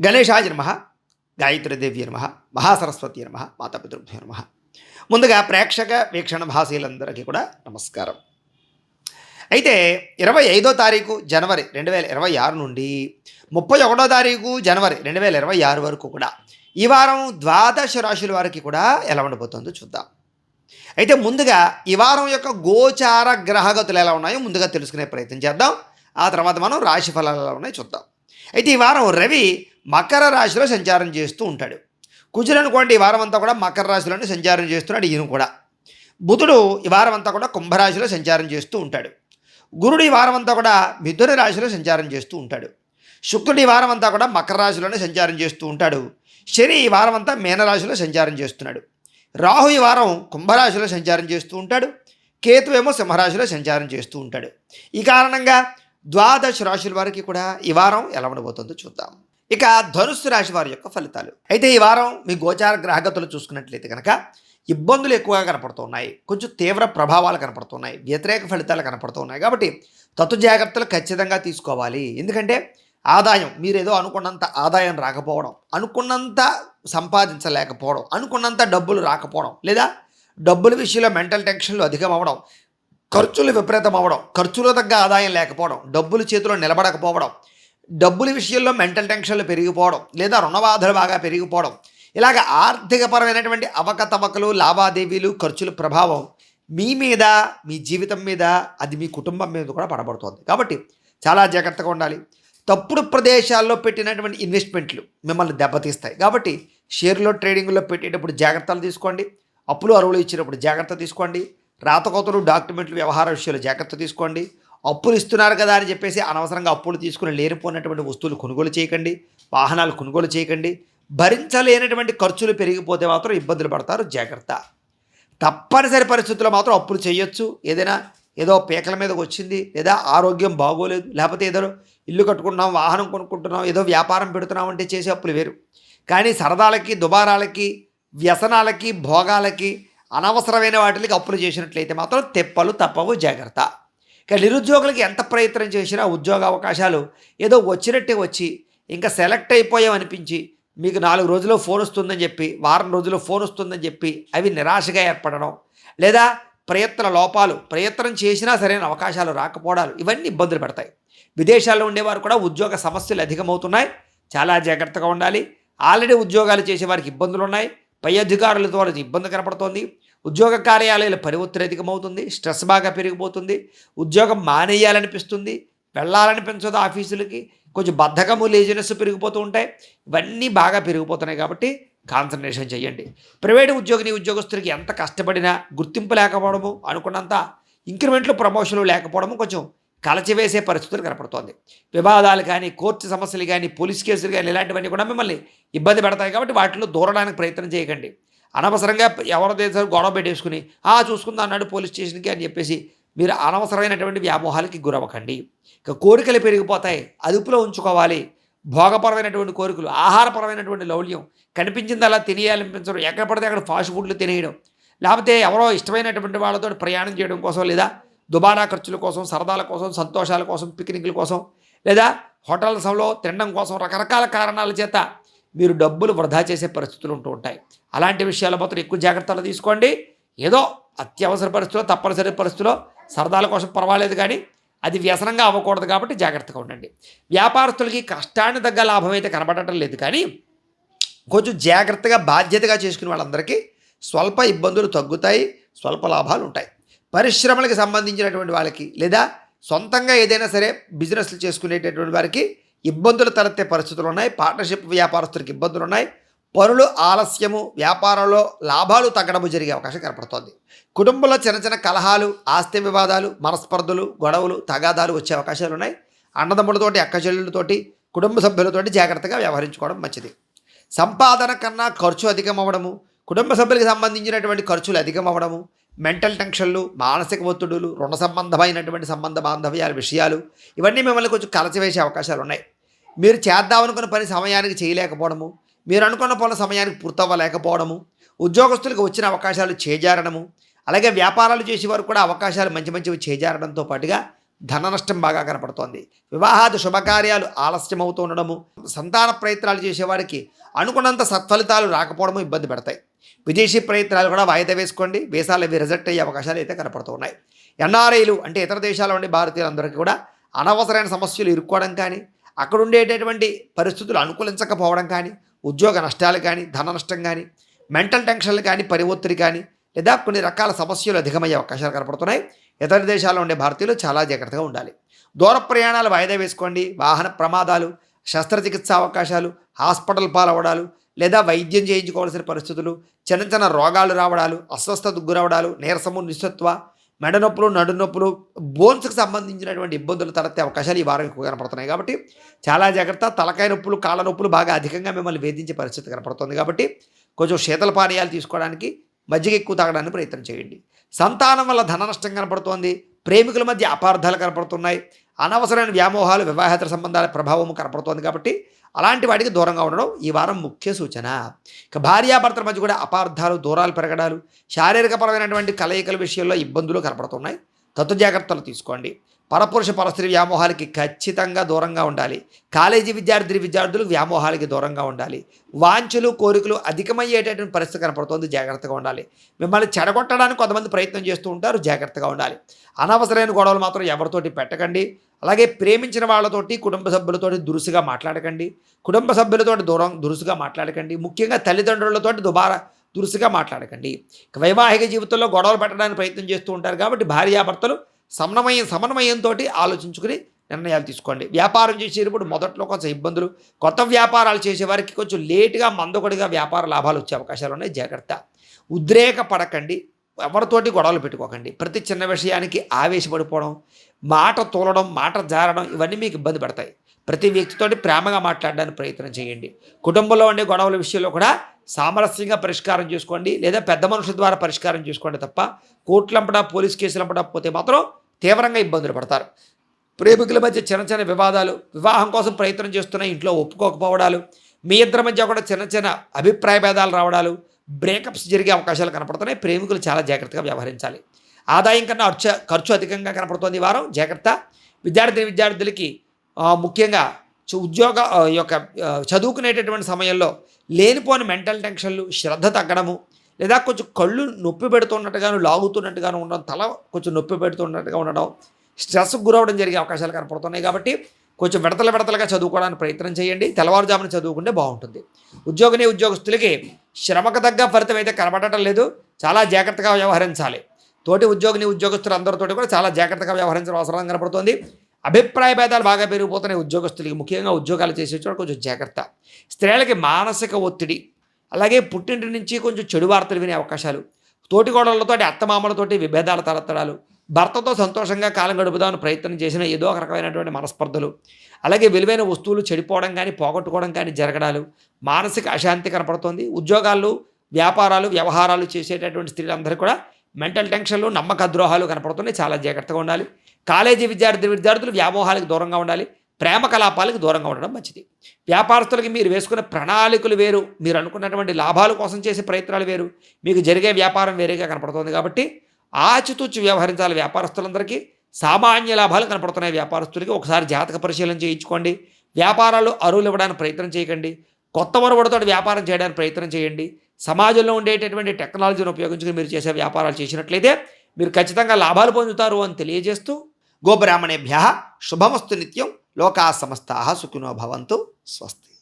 గణేశాయ నమః, గాయత్రీదేవి నమః, మహాసరస్వతి నమః, మాతాపితృభ్యో నమః. ముందుగా ప్రేక్షక వీక్షణ భాషలందరికీ కూడా నమస్కారం. అయితే 25వ తారీఖు జనవరి 2026 నుండి 31వ తారీఖు జనవరి 2026 వరకు కూడా ఈ వారం ద్వాదశ రాశుల వారికి కూడా ఎలా ఉండబోతుందో చూద్దాం. అయితే ముందుగా ఈ వారం యొక్క గోచార గ్రహగతులు ఎలా ఉన్నాయో ముందుగా తెలుసుకునే ప్రయత్నం చేద్దాం. ఆ తర్వాత మనం రాశి ఫలాలు ఎలా ఉన్నాయో చూద్దాం. అయితే ఈ వారం రవి మకర రాశిలో సంచారం చేస్తూ ఉంటాడు. కుజుడు అనుకోండి ఈ వారం అంతా కూడా మకర రాశిలోనే సంచారం చేస్తున్నాడు. ఈయన కూడా బుధుడు ఈ వారం అంతా కూడా కుంభరాశిలో సంచారం చేస్తూ ఉంటాడు. గురుడు ఈ వారం అంతా కూడా మిథున రాశిలో సంచారం చేస్తూ ఉంటాడు. శుక్రుడు ఈ వారం అంతా కూడా మకర రాశిలోనే సంచారం చేస్తూ ఉంటాడు. శని ఈ వారం అంతా మీనరాశిలో సంచారం చేస్తున్నాడు. రాహు ఈ వారం కుంభరాశిలో సంచారం చేస్తూ ఉంటాడు. కేతు ఏమో సింహరాశిలో సంచారం చేస్తూ ఉంటాడు. ఈ కారణంగా ద్వాదశ రాశుల వారికి కూడా ఈ వారం ఎలా ఉండబోతుందో చూద్దాం. ఇక ధనుస్సు రాశి వారి యొక్క ఫలితాలు. అయితే ఈ వారం మీ గోచార గ్రహగతులు చూసుకున్నట్లయితే కనుక ఇబ్బందులు ఎక్కువగా కనపడుతున్నాయి. కొంచెం తీవ్ర ప్రభావాలు కనపడుతున్నాయి. వ్యతిరేక ఫలితాలు కనపడుతున్నాయి. కాబట్టి తత్తు జాగ్రత్తలు ఖచ్చితంగా తీసుకోవాలి. ఎందుకంటే ఆదాయం మీరేదో అనుకున్నంత ఆదాయం రాకపోవడం, అనుకున్నంత సంపాదించలేకపోవడం, అనుకున్నంత డబ్బులు రాకపోవడం, లేదా డబ్బుల విషయంలో మెంటల్ టెన్షన్లు అధికం అవ్వడం, ఖర్చులు విపరీతం అవ్వడం, ఖర్చులో తగ్గ ఆదాయం లేకపోవడం, డబ్బులు చేతిలో నిలబడకపోవడం, డబ్బుల విషయంలో మెంటల్ టెన్షన్లు పెరిగిపోవడం, లేదా రుణబాధలు బాగా పెరిగిపోవడం, ఇలాగ ఆర్థికపరమైనటువంటి అవకతవకలు, లావాదేవీలు, ఖర్చుల ప్రభావం మీ మీద, మీ జీవితం మీద, అది మీ కుటుంబం మీద కూడా పడబడుతుంది. కాబట్టి చాలా జాగ్రత్తగా ఉండాలి. తప్పుడు ప్రదేశాల్లో పెట్టినటువంటి ఇన్వెస్ట్మెంట్లు మిమ్మల్ని దెబ్బతీస్తాయి. కాబట్టి షేర్లో ట్రేడింగ్లో పెట్టేటప్పుడు జాగ్రత్తలు తీసుకోండి. అప్పులు అరువులు ఇచ్చినప్పుడు జాగ్రత్త తీసుకోండి. రాతకోతలు డాక్యుమెంట్లు వ్యవహార విషయాలు జాగ్రత్త తీసుకోండి. అప్పులు ఇస్తున్నారు కదా అని చెప్పేసి అనవసరంగా అప్పులు తీసుకుని లేనిపోయినటువంటి వస్తువులు కొనుగోలు చేయకండి. వాహనాలు కొనుగోలు చేయకండి. భరించలేనటువంటి ఖర్చులు పెరిగిపోతే మాత్రం ఇబ్బందులు పడతారు. జాగ్రత్త. తప్పనిసరి పరిస్థితుల్లో మాత్రం అప్పులు చేయొచ్చు. ఏదో పీకల మీదకి వచ్చింది, లేదా ఆరోగ్యం బాగోలేదు, లేకపోతే ఏదో ఇల్లు కట్టుకుంటున్నాం, వాహనం కొనుక్కుంటున్నాం, ఏదో వ్యాపారం పెడుతున్నాం అంటే చేసే అప్పులు వేరు. కానీ సరదాలకి, దుబారాలకి, వ్యసనాలకి, భోగాలకి, అనవసరమైన వాటికి అప్పులు చేసినట్లయితే మాత్రం తెప్పలు తప్పవు. జాగ్రత్త. ఇక నిరుద్యోగులకి ఎంత ప్రయత్నం చేసినా ఉద్యోగ అవకాశాలు ఏదో వచ్చినట్టే వచ్చి ఇంకా సెలెక్ట్ అయిపోయామనిపించి మీకు 4 రోజుల్లో ఫోన్ వస్తుందని చెప్పి, వారం రోజుల్లో ఫోన్ వస్తుందని చెప్పి అవి నిరాశగా ఏర్పడడం, లేదా ప్రయత్న లోపాలు, ప్రయత్నం చేసినా సరైన అవకాశాలు రాకపోవడాలు, ఇవన్నీ ఇబ్బందులు పెడతాయి. విదేశాల్లో ఉండేవారు కూడా ఉద్యోగ సమస్యలు అధికమవుతున్నాయి. చాలా జాగ్రత్తగా ఉండాలి. ఆల్రెడీ ఉద్యోగాలు చేసే వారికి ఇబ్బందులు ఉన్నాయి. పై అధికారులతో ఇబ్బంది కనపడుతోంది. ఉద్యోగ కార్యాలయాల పని ఒత్తిడి అధికమవుతుంది. స్ట్రెస్ బాగా పెరిగిపోతుంది. ఉద్యోగం మానేయాలనిపిస్తుంది. వెళ్ళాలనిపించదు ఆఫీసులకి. కొంచెం బద్ధకము, లేజినెస్ పెరిగిపోతూ ఉంటాయి. ఇవన్నీ బాగా పెరిగిపోతున్నాయి. కాబట్టి కాన్సన్ట్రేషన్ చేయండి. ప్రైవేటు ఉద్యోగస్తులకి ఎంత కష్టపడినా గుర్తింపు లేకపోవడము, అనుకున్నంత ఇంక్రిమెంట్లు, ప్రమోషన్లు లేకపోవడము కొంచెం కలచివేసే పరిస్థితులు కనపడుతోంది. వివాదాలు కానీ, కోర్టు సమస్యలు కానీ, పోలీస్ కేసులు కానీ, ఇలాంటివన్నీ కూడా మిమ్మల్ని ఇబ్బంది పెడతాయి. కాబట్టి వాటిలో దూరడానికి ప్రయత్నం చేయకండి. అనవసరంగా ఎవరో దేశాలు గొడవ పెట్టేసుకుని చూసుకుందా అన్నాడు పోలీస్ స్టేషన్కి అని చెప్పేసి మీరు అనవసరమైనటువంటి వ్యామోహాలకి గురవ్వకండి. ఇక కోరికలు పెరిగిపోతాయి. అదుపులో ఉంచుకోవాలి. భోగపరమైనటువంటి కోరికలు, ఆహారపరమైనటువంటి లౌల్యం, కనిపించిందలా తినేయాలనిపించడం, ఎక్కడ పడితే అక్కడ ఫాస్ట్ ఫుడ్లు తినేయడం, లేకపోతే ఎవరో ఇష్టమైనటువంటి వాళ్ళతో ప్రయాణం చేయడం కోసం, లేదా దుబారా ఖర్చుల కోసం, సరదాల కోసం, సంతోషాల కోసం, పిక్నిక్ల కోసం, లేదా హోటల్స్లో తినడం కోసం రకరకాల కారణాల చేత మీరు డబ్బులు వృధా చేసే పరిస్థితులు ఉంటూ ఉంటాయి. అలాంటి విషయాల మాత్రం ఎక్కువ జాగ్రత్తలు తీసుకోండి. ఏదో అత్యవసర పరిస్థితుల్లో, తప్పనిసరి పరిస్థితుల్లో సరదాల కోసం పర్వాలేదు, కానీ అది వ్యసనంగా అవ్వకూడదు. కాబట్టి జాగ్రత్తగా ఉండండి. వ్యాపారస్తులకి కష్టాన్ని తగ్గ లాభం అయితే కనబడటం లేదు, కానీ కొంచెం జాగ్రత్తగా, బాధ్యతగా చేసుకునే వాళ్ళందరికీ స్వల్ప ఇబ్బందులు తగ్గుతాయి. స్వల్ప లాభాలు ఉంటాయి. పరిశ్రమలకు సంబంధించినటువంటి వాళ్ళకి, లేదా సొంతంగా ఏదైనా సరే బిజినెస్లు చేసుకునేటటువంటి వారికి ఇబ్బందులు తలెత్తే పరిస్థితులు ఉన్నాయి. పార్ట్నర్షిప్ వ్యాపారస్తులకు ఇబ్బందులు ఉన్నాయి. పనులు ఆలస్యము, వ్యాపారంలో లాభాలు తగ్గడము జరిగే అవకాశం కనపడుతోంది. కుటుంబంలో చిన్న చిన్న కలహాలు, ఆస్తి వివాదాలు, మనస్పర్ధలు, గొడవలు, తగాదాలు వచ్చే అవకాశాలు ఉన్నాయి. అన్నదమ్ములతోటి, అక్కచెల్లెళ్ళతోటి, కుటుంబ సభ్యులతోటి జాగ్రత్తగా వ్యవహరించుకోవడం మంచిది. సంపాదన కన్నా ఖర్చు అధికం అవ్వడము, కుటుంబ సభ్యులకు సంబంధించినటువంటి ఖర్చులు అధికం అవ్వడము, మెంటల్ టెన్షన్లు, మానసిక ఒత్తిడులు, రుణ సంబంధమైనటువంటి సంబంధ బాంధవ్యాల విషయాలు, ఇవన్నీ మిమ్మల్ని కొంచెం కలచివేసే అవకాశాలు ఉన్నాయి. మీరు చేద్దామనుకున్న పని సమయానికి చేయలేకపోవడము, మీరు అనుకున్న పనుల సమయానికి పూర్తవ్వలేకపోవడము, ఉద్యోగస్తులకు వచ్చిన అవకాశాలు చేజారడము, అలాగే వ్యాపారాలు చేసేవారు కూడా అవకాశాలు మంచివి చేజారడంతో పాటుగా ధన నష్టం బాగా కనపడుతోంది. వివాహాది శుభకార్యాలు ఆలస్యం అవుతూ ఉండడము, సంతాన ప్రయత్నాలు చేసేవారికి అనుకున్నంత సత్ఫలితాలు రాకపోవడము ఇబ్బంది పెడతాయి. విదేశీ ప్రయత్నాలు కూడా వాయిదా వేసుకోండి. వీసాలు ఇవి రిజెక్ట్ అయ్యే అవకాశాలు అయితే కనపడుతూ ఉన్నాయి. ఎన్ఆర్ఐలు అంటే ఇతర దేశాల నుండి భారతీయులందరికీ కూడా అనవసరమైన సమస్యలు ఇరుక్కోవడం కానీ, అక్కడ ఉండేటటువంటి పరిస్థితులు అనుకూలించకపోవడం కానీ, ఉద్యోగ నష్టాలు కానీ, ధన నష్టం కానీ, మెంటల్ టెన్షన్లు కానీ, పని ఒత్తిడి కానీ, లేదా కొన్ని రకాల సమస్యలు అధికమయ్యే అవకాశాలు కనపడుతున్నాయి. ఇతర దేశాల్లో ఉండే భారతీయులు చాలా జాగ్రత్తగా ఉండాలి. దూర ప్రయాణాలు వాయిదా వేసుకోండి. వాహన ప్రమాదాలు, శస్త్రచికిత్స అవకాశాలు, హాస్పిటల్ పాలవడాలు, లేదా వైద్యం చేయించుకోవాల్సిన పరిస్థితులు, చిన్న చిన్న రోగాలు రావడాలు, అస్వస్థతకు గురవడాలు, నీరసము, నిస్సత్వ, మెడ నొప్పులు, నడు నొప్పులు, బోన్స్కి సంబంధించినటువంటి ఇబ్బందులు తలెత్తే అవకాశాలు ఈ వారం ఎక్కువ కనపడుతున్నాయి. కాబట్టి చాలా జాగ్రత్త. తలకాయ నొప్పులు, కాళ్ళ నొప్పులు బాగా అధికంగా మిమ్మల్ని వేధించే పరిస్థితి కనపడుతుంది. కాబట్టి కొంచెం శీతల పానీయాలు తీసుకోవడానికి, మజ్జిగ ఎక్కువ తాగడానికి ప్రయత్నం చేయండి. సంతానం వల్ల ధన నష్టం కనపడుతోంది. ప్రేమికుల మధ్య అపార్థాలు కనపడుతున్నాయి. అనవసరమైన వ్యామోహాలు, వివాహేతర సంబంధాల ప్రభావం కనపడుతోంది. కాబట్టి అలాంటి వాటికి దూరంగా ఉండడం ఈ వారం ముఖ్య సూచన. ఇక భార్యాభర్తల మధ్య కూడా అపార్థాలు, దూరాలు పెరగడాలు, శారీరకపరమైనటువంటి కలయికల విషయంలో ఇబ్బందులు కనపడుతున్నాయి. తత్వ జాగ్రత్తలు తీసుకోండి. పరపురుష పరస్త్రీ వ్యామోహాలకి ఖచ్చితంగా దూరంగా ఉండాలి. కాలేజీ విద్యార్థులు వ్యామోహాలకి దూరంగా ఉండాలి. వాంఛలు, కోరికలు అధికమయ్యేటటువంటి పరిస్థితి కనపడుతుంది. జాగ్రత్తగా ఉండాలి. మిమ్మల్ని చెడగొట్టడానికి కొంతమంది ప్రయత్నం చేస్తూ ఉంటారు. జాగ్రత్తగా ఉండాలి. అనవసరమైన గొడవలు మాత్రం ఎవరితోటి పెట్టకండి. అలాగే ప్రేమించిన వాళ్ళతోటి, కుటుంబ సభ్యులతోటి దురుసుగా మాట్లాడకండి. కుటుంబ సభ్యులతోటి దురుసుగా మాట్లాడకండి. ముఖ్యంగా తల్లిదండ్రులతోటి దురుసుగా మాట్లాడకండి. ఇక వైవాహిక జీవితంలో గొడవలు పెట్టడానికి ప్రయత్నం చేస్తూ ఉంటారు. కాబట్టి భార్యాభర్తలు సమన్వయంతో ఆలోచించుకుని నిర్ణయాలు తీసుకోండి. వ్యాపారం చేసేటప్పుడు మొదట్లో కొంచెం ఇబ్బందులు, కొత్త వ్యాపారాలు చేసేవారికి కొంచెం లేటుగా మందకొడిగా వ్యాపార లాభాలు వచ్చే అవకాశాలు ఉన్నాయి. జాగ్రత్త. ఉద్రేక పడకండి. ఎవరితోటి గొడవలు పెట్టుకోకండి. ప్రతి చిన్న విషయానికి ఆవేశపడిపోవడం, మాట తోలడం, మాట జారడం ఇవన్నీ మీకు ఇబ్బంది పెడతాయి. ప్రతి వ్యక్తితోటి ప్రేమగా మాట్లాడడానికి ప్రయత్నం చేయండి. కుటుంబంలో ఉండే గొడవల విషయంలో కూడా సామరస్యంగా పరిష్కారం చేసుకోండి, లేదా పెద్ద మనుషుల ద్వారా పరిష్కారం చేసుకోండి తప్ప కోర్టులంపట, పోలీస్ కేసులంపట పోతే మాత్రం తీవ్రంగా ఇబ్బందులు పడతారు. ప్రేమికుల మధ్య చిన్న చిన్న వివాదాలు, వివాహం కోసం ప్రయత్నం చేస్తున్న ఇంట్లో ఒప్పుకోకపోవడాలు, మీ ఇద్దరి మధ్య కూడా చిన్న చిన్న అభిప్రాయ భేదాలు రావడాలు, బ్రేకప్స్ జరిగే అవకాశాలు కనపడుతున్నాయి. ప్రేమికులు చాలా జాగ్రత్తగా వ్యవహరించాలి. ఆదాయం కన్నా ఖర్చు అధికంగా కనపడుతోంది ఈ వారం. జాగ్రత్త. విద్యార్థులకి ముఖ్యంగా ఉద్యోగ చదువుకునేటటువంటి సమయంలో లేనిపోని మెంటల్ టెన్షన్లు, శ్రద్ధ తగ్గడము, లేదా కొంచెం కళ్ళు నొప్పి పెడుతున్నట్టుగాను, లాగుతున్నట్టుగాను ఉండడం, తల కొంచెం నొప్పి పెడుతున్నట్టుగా ఉండడం, స్ట్రెస్కు గురవడం జరిగే అవకాశాలు కనపడుతున్నాయి. కాబట్టి కొంచెం విడతలుగా చదువుకోవడానికి ప్రయత్నం చేయండి. తెల్లవారుజామున చదువుకుంటే బాగుంటుంది. ఉద్యోగస్తులకి శ్రమకు తగ్గ ఫలితం అయితే కనబడటం లేదు. చాలా జాగ్రత్తగా వ్యవహరించాలి. తోటి ఉద్యోగస్తులు అందరితోటి కూడా చాలా జాగ్రత్తగా వ్యవహరించడం అవసరం కనపడుతుంది. అభిప్రాయ భేదాలు బాగా పెరిగిపోతున్నాయి ఉద్యోగస్తులకి. ముఖ్యంగా ఉద్యోగాలు చేసే చోట కొంచెం జాగ్రత్త. స్త్రీలకి మానసిక ఒత్తిడి, అలాగే పుట్టింటి నుంచి కొంచెం చెడు వార్తలు వినే అవకాశాలు, తోటికోడళ్లతోటి, అత్తమామలతోటి విభేదాలు తలెత్తడాలు, భర్తతో సంతోషంగా కాలం గడుపుదామని ప్రయత్నం చేసిన ఏదో ఒక రకమైనటువంటి మనస్పర్ధలు, అలాగే విలువైన వస్తువులు చెడిపోవడం కానీ, పోగొట్టుకోవడం కానీ జరగడాలు, మానసిక అశాంతి కనపడుతోంది. ఉద్యోగాలు, వ్యాపారాలు, వ్యవహారాలు చేసేటటువంటి స్త్రీలందరూ కూడా మెంటల్ టెన్షన్లు, నమ్మక ద్రోహాలు కనపడుతున్నాయి. చాలా జాగ్రత్తగా ఉండాలి. కాలేజీ విద్యార్థులు వ్యామోహాలకు దూరంగా ఉండాలి. ప్రేమ కలాపాలకు దూరంగా ఉండడం మంచిది. వ్యాపారస్తులకి మీరు వేసుకున్న ప్రణాళికలు వేరు, మీరు అనుకున్నటువంటి లాభాల కోసం చేసే ప్రయత్నాలు వేరు, మీకు జరిగే వ్యాపారం వేరేగా కనపడుతుంది. కాబట్టి ఆచితూచి వ్యవహరించాలి. వ్యాపారస్తులందరికీ సామాన్య లాభాలు కనపడుతున్నాయి. వ్యాపారస్తులకి ఒకసారి జాతక పరిశీలన చేయించుకోండి. వ్యాపారాలు అరువులు ఇవ్వడానికి ప్రయత్నం చేయకండి. కొత్త మనుగడతో వ్యాపారం చేయడానికి ప్రయత్నం చేయండి. సమాజంలో ఉండేటటువంటి టెక్నాలజీని ఉపయోగించుకుని మీరు చేసే వ్యాపారాలు చేసినట్లయితే మీరు ఖచ్చితంగా లాభాలు పొందుతారు అని తెలియజేస్తూ, గోబ్రాహ్మణేభ్యః శుభమస్తు నిత్యం. లోకాः సమస్తాः సుఖినో భవంతు. స్వస్తి.